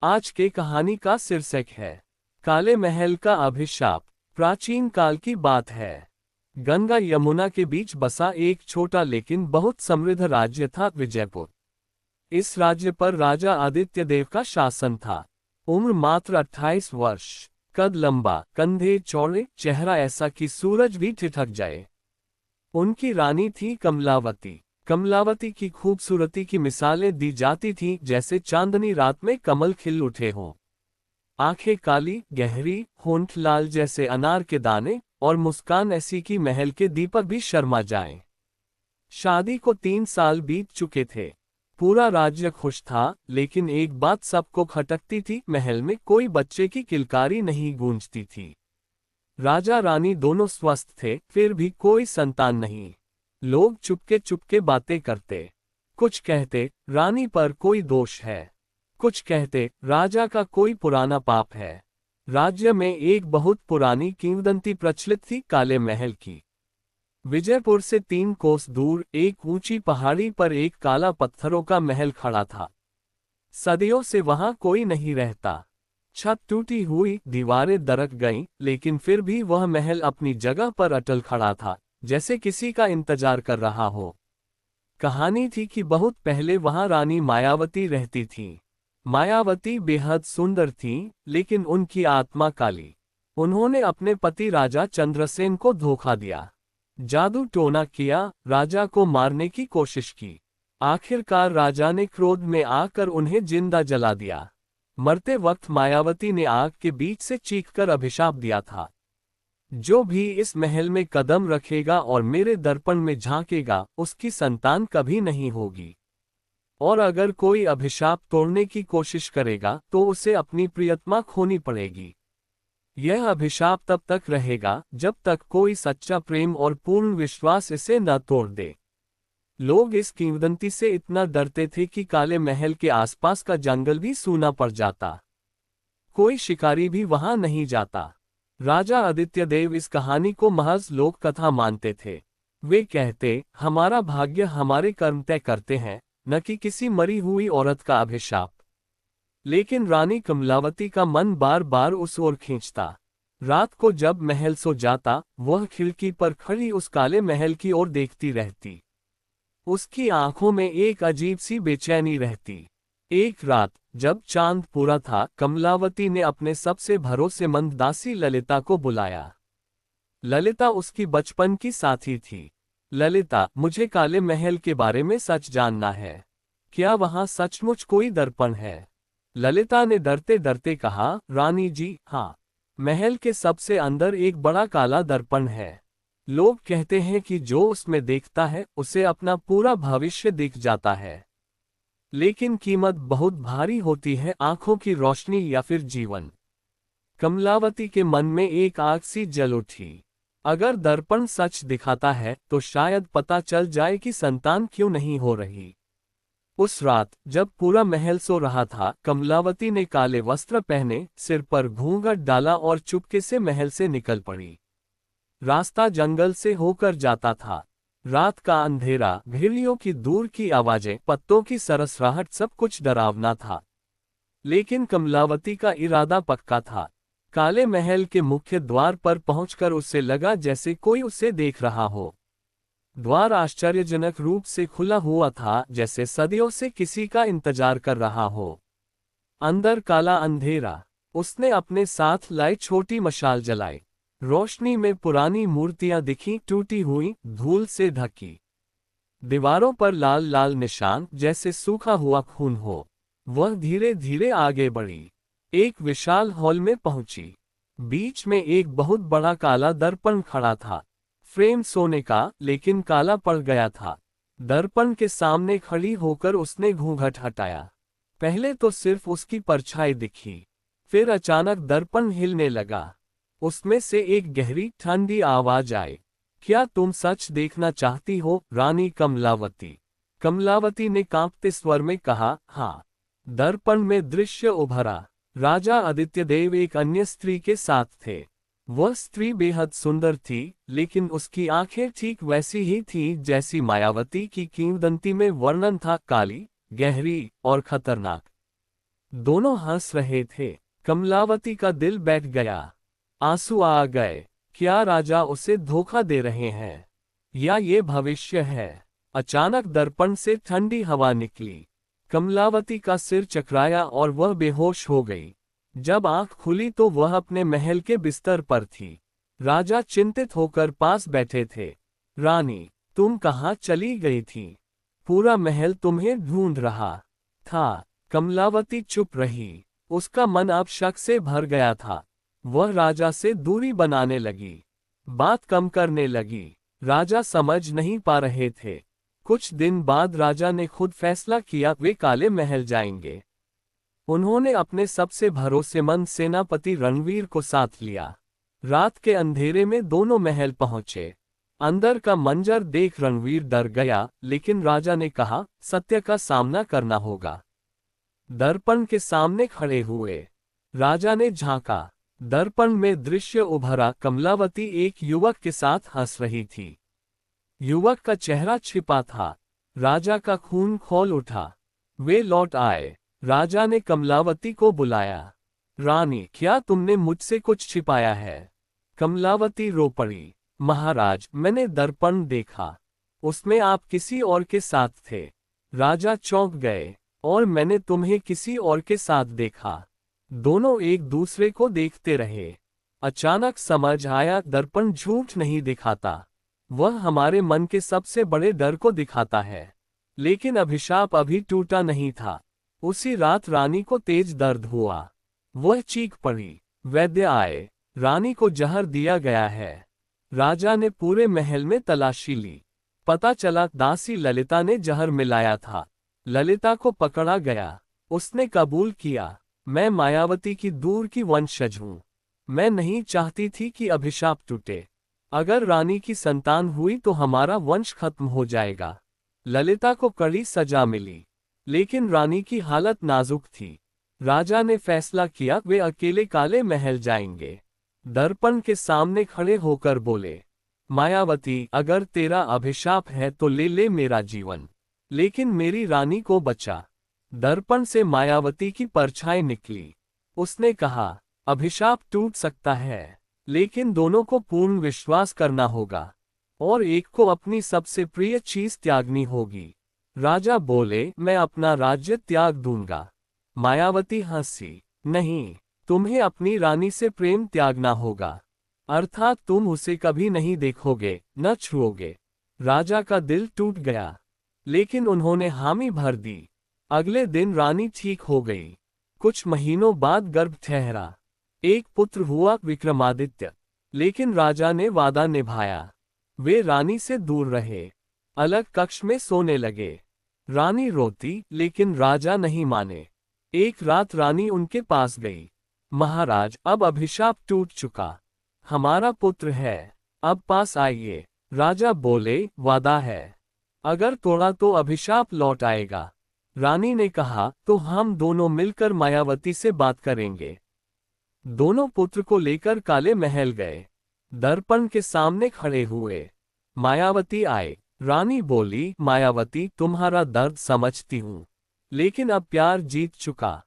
आज के कहानी का शीर्षक है काले महल का अभिशाप। प्राचीन काल की बात है। गंगा यमुना के बीच बसा एक छोटा लेकिन बहुत समृद्ध राज्य था विजयपुर। इस राज्य पर राजा आदित्य देव का शासन था। उम्र मात्र 28 वर्ष, कद लंबा, कंधे चौड़े, चेहरा ऐसा कि सूरज भी ठिठक जाए। उनकी रानी थी कमलावती। कमलावती की खूबसूरती की मिसालें दी जाती थीं जैसे चांदनी रात में कमल खिल उठे हों। आंखें काली, गहरी, होंठ लाल जैसे अनार के दाने, और मुस्कान ऐसी कि महल के दीपक भी शर्मा जाएं। शादी को 3 साल बीत चुके थे। पूरा राज्य खुश था, लेकिन एक बात सबको खटकती थी, महल में कोई बच्चे की किलकारी नहीं गूंजती थी। राजा रानी दोनों स्वस्थ थे, फिर भी कोई संतान नहीं। लोग चुपके चुपके बातें करते। कुछ कहते रानी पर कोई दोष है, कुछ कहते राजा का कोई पुराना पाप है। राज्य में एक बहुत पुरानी किंवदंती प्रचलित थी काले महल की। विजयपुर से 3 कोस दूर एक ऊंची पहाड़ी पर एक काला पत्थरों का महल खड़ा था। सदियों से वहां कोई नहीं रहता। छत टूटी हुई, दीवारें दरक गईं, लेकिन फिर भी वह महल अपनी जगह पर अटल खड़ा था, जैसे किसी का इंतजार कर रहा हो। कहानी थी कि बहुत पहले वहां रानी मायावती रहती थी। मायावती बेहद सुंदर थीं, लेकिन उनकी आत्मा काली। उन्होंने अपने पति राजा चंद्रसेन को धोखा दिया, जादू टोना किया, राजा को मारने की कोशिश की। आखिरकार राजा ने क्रोध में आकर उन्हें जिंदा जला दिया। मरते वक्त मायावती ने आग के बीच से चीखकर अभिशाप दिया था, जो भी इस महल में कदम रखेगा और मेरे दर्पण में झांकेगा, उसकी संतान कभी नहीं होगी। और अगर कोई अभिशाप तोड़ने की कोशिश करेगा तो उसे अपनी प्रियतमा खोनी पड़ेगी। यह अभिशाप तब तक रहेगा जब तक कोई सच्चा प्रेम और पूर्ण विश्वास इसे न तोड़ दे। लोग इस किंवदंती से इतना डरते थे कि काले महल के आसपास का जंगल भी सूना पड़ जाता। कोई शिकारी भी वहां नहीं जाता। राजा आदित्य देव इस कहानी को महज लोक कथा मानते थे। वे कहते, हमारा भाग्य हमारे कर्म तय करते हैं, न कि किसी मरी हुई औरत का अभिशाप। लेकिन रानी कमलावती का मन बार बार उस ओर खींचता। रात को जब महल सो जाता, वह खिड़की पर खड़ी उस काले महल की ओर देखती रहती। उसकी आंखों में एक अजीब सी बेचैनी रहती। एक रात जब चांद पूरा था, कमलावती ने अपने सबसे भरोसेमंद दासी ललिता को बुलाया। ललिता उसकी बचपन की साथी थी। ललिता, मुझे काले महल के बारे में सच जानना है। क्या वहां सचमुच कोई दर्पण है? ललिता ने डरते डरते कहा, रानी जी, हाँ, महल के सबसे अंदर एक बड़ा काला दर्पण है। लोग कहते हैं कि जो उसमें देखता है उसे अपना पूरा भविष्य दिख जाता है। लेकिन कीमत बहुत भारी होती है, आंखों की रोशनी या फिर जीवन। कमलावती के मन में एक आग सी जल उठी। अगर दर्पण सच दिखाता है तो शायद पता चल जाए कि संतान क्यों नहीं हो रही। उस रात जब पूरा महल सो रहा था, कमलावती ने काले वस्त्र पहने, सिर पर घूंघट डाला और चुपके से महल से निकल पड़ी। रास्ता जंगल से होकर जाता था। रात का अंधेरा, भेड़ियों की दूर की आवाजें, पत्तों की सरसराहट, सब कुछ डरावना था। लेकिन कमलावती का इरादा पक्का था। काले महल के मुख्य द्वार पर पहुंचकर उसे लगा जैसे कोई उसे देख रहा हो। द्वार आश्चर्यजनक रूप से खुला हुआ था, जैसे सदियों से किसी का इंतजार कर रहा हो। अंदर काला अंधेरा। उसने अपने साथ लाई छोटी मशाल जलाई। रोशनी में पुरानी मूर्तियां दिखीं, टूटी हुई, धूल से ढकी। दीवारों पर लाल लाल निशान, जैसे सूखा हुआ खून हो। वह धीरे धीरे आगे बढ़ी। एक विशाल हॉल में पहुंची। बीच में एक बहुत बड़ा काला दर्पण खड़ा था। फ्रेम सोने का, लेकिन काला पड़ गया था। दर्पण के सामने खड़ी होकर उसने घूंघट हटाया। पहले तो सिर्फ उसकी परछाई दिखी, फिर अचानक दर्पण हिलने लगा। उसमें से एक गहरी ठंडी आवाज आई, क्या तुम सच देखना चाहती हो, रानी कमलावती? कमलावती ने कांपते स्वर में कहा, हाँ। दर्पण में दृश्य उभरा। राजा आदित्य देव एक अन्य स्त्री के साथ थे। वह स्त्री बेहद सुंदर थी, लेकिन उसकी आंखें ठीक वैसी ही थीं जैसी मायावती की किंवदंती में वर्णन था, काली, गहरी और खतरनाक। दोनों हंस रहे थे। कमलावती का दिल बैठ गया, आंसू आ गए। क्या राजा उसे धोखा दे रहे हैं, या ये भविष्य है? अचानक दर्पण से ठंडी हवा निकली। कमलावती का सिर चकराया और वह बेहोश हो गई। जब आंख खुली तो वह अपने महल के बिस्तर पर थी। राजा चिंतित होकर पास बैठे थे। रानी, तुम कहाँ चली गई थी? पूरा महल तुम्हें ढूंढ रहा था। कमलावती चुप रही। उसका मन अब शक से भर गया था। वह राजा से दूरी बनाने लगी, बात कम करने लगी। राजा समझ नहीं पा रहे थे। कुछ दिन बाद राजा ने खुद फैसला किया, वे काले महल जाएंगे। उन्होंने अपने सबसे भरोसेमंद सेनापति रणवीर को साथ लिया। रात के अंधेरे में दोनों महल पहुंचे। अंदर का मंजर देख रणवीर डर गया, लेकिन राजा ने कहा, सत्य का सामना करना होगा। दर्पण के सामने खड़े हुए। राजा ने झांका। दर्पण में दृश्य उभरा। कमलावती एक युवक के साथ हंस रही थी। युवक का चेहरा छिपा था। राजा का खून खौल उठा। वे लौट आए। राजा ने कमलावती को बुलाया। रानी, क्या तुमने मुझसे कुछ छिपाया है? कमलावती रो पड़ी। महाराज, मैंने दर्पण देखा, उसमें आप किसी और के साथ थे। राजा चौंक गए। और मैंने तुम्हें किसी और के साथ देखा। दोनों एक दूसरे को देखते रहे। अचानक समझ आया, दर्पण झूठ नहीं दिखाता, वह हमारे मन के सबसे बड़े डर को दिखाता है। लेकिन अभिशाप अभी टूटा नहीं था। उसी रात रानी को तेज दर्द हुआ। वह चीख पड़ी। वैद्य आए। रानी को जहर दिया गया है। राजा ने पूरे महल में तलाशी ली। पता चला दासी ललिता ने जहर मिलाया था। ललिता को पकड़ा गया। उसने कबूल किया, मैं मायावती की दूर की वंशज हूँ। मैं नहीं चाहती थी कि अभिशाप टूटे। अगर रानी की संतान हुई तो हमारा वंश खत्म हो जाएगा। ललिता को कड़ी सजा मिली, लेकिन रानी की हालत नाजुक थी। राजा ने फैसला किया, वे अकेले काले महल जाएंगे। दर्पण के सामने खड़े होकर बोले, मायावती, अगर तेरा अभिशाप है तो ले ले मेरा जीवन, लेकिन मेरी रानी को बचा। दर्पण से मायावती की परछाई निकली। उसने कहा, अभिशाप टूट सकता है, लेकिन दोनों को पूर्ण विश्वास करना होगा, और एक को अपनी सबसे प्रिय चीज त्यागनी होगी। राजा बोले, मैं अपना राज्य त्याग दूंगा। मायावती हंसी, नहीं, तुम्हें अपनी रानी से प्रेम त्यागना होगा, अर्थात तुम उसे कभी नहीं देखोगे, न छुओगे। राजा का दिल टूट गया, लेकिन उन्होंने हामी भर दी। अगले दिन रानी ठीक हो गई। कुछ महीनों बाद गर्भ ठहरा। एक पुत्र हुआ, विक्रमादित्य। लेकिन राजा ने वादा निभाया। वे रानी से दूर रहे, अलग कक्ष में सोने लगे। रानी रोती, लेकिन राजा नहीं माने। एक रात रानी उनके पास गई। महाराज, अब अभिशाप टूट चुका, हमारा पुत्र है, अब पास आइए। राजा बोले, वादा है, अगर तोड़ा तो अभिशाप लौट आएगा। रानी ने कहा, तो हम दोनों मिलकर मायावती से बात करेंगे। दोनों पुत्र को लेकर काले महल गए। दर्पण के सामने खड़े हुए। मायावती आए। रानी बोली, मायावती, तुम्हारा दर्द समझती हूँ, लेकिन अब प्यार जीत चुका,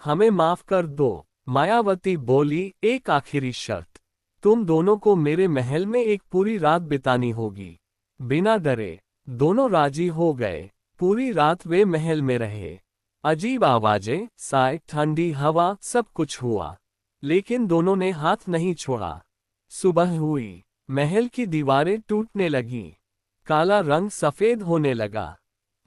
हमें माफ कर दो। मायावती बोली, एक आखिरी शर्त, तुम दोनों को मेरे महल में एक पूरी रात बितानी होगी, बिना डरे। दोनों राजी हो गए। पूरी रात वे महल में रहे। अजीब आवाजें, साय, ठंडी हवा, सब कुछ हुआ, लेकिन दोनों ने हाथ नहीं छोड़ा। सुबह हुई। महल की दीवारें टूटने लगीं। काला रंग सफेद होने लगा।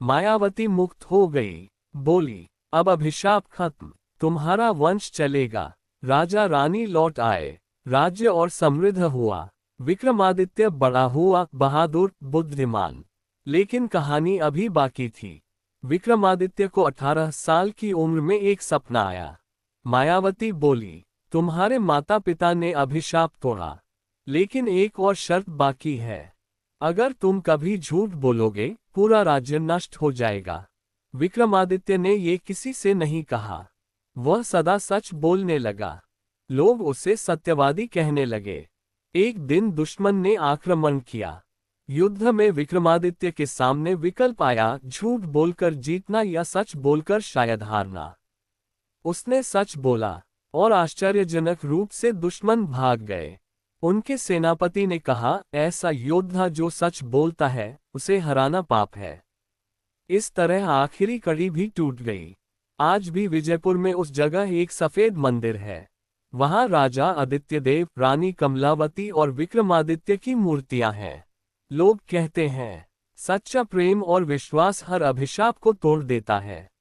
मायावती मुक्त हो गई। बोली, अब अभिशाप खत्म, तुम्हारा वंश चलेगा। राजा रानी लौट आए। राज्य और समृद्ध हुआ। विक्रमादित्य बड़ा हुआ, बहादुर, बुद्धिमान। लेकिन कहानी अभी बाकी थी। विक्रमादित्य को 18 साल की उम्र में एक सपना आया। मायावती बोली, तुम्हारे माता पिता ने अभिशाप तोड़ा, लेकिन एक और शर्त बाकी है। अगर तुम कभी झूठ बोलोगे, पूरा राज्य नष्ट हो जाएगा। विक्रमादित्य ने ये किसी से नहीं कहा। वह सदा सच बोलने लगा। लोग उसे सत्यवादी कहने लगे। एक दिन दुश्मन ने आक्रमण किया। युद्ध में विक्रमादित्य के सामने विकल्प आया, झूठ बोलकर जीतना या सच बोलकर शायद हारना। उसने सच बोला, और आश्चर्यजनक रूप से दुश्मन भाग गए। उनके सेनापति ने कहा, ऐसा योद्धा जो सच बोलता है, उसे हराना पाप है। इस तरह आखिरी कड़ी भी टूट गई। आज भी विजयपुर में उस जगह एक सफेद मंदिर है। वहां राजा आदित्यदेव, रानी कमलावती और विक्रमादित्य की मूर्तियां हैं। लोग कहते हैं, सच्चा प्रेम और विश्वास हर अभिशाप को तोड़ देता है।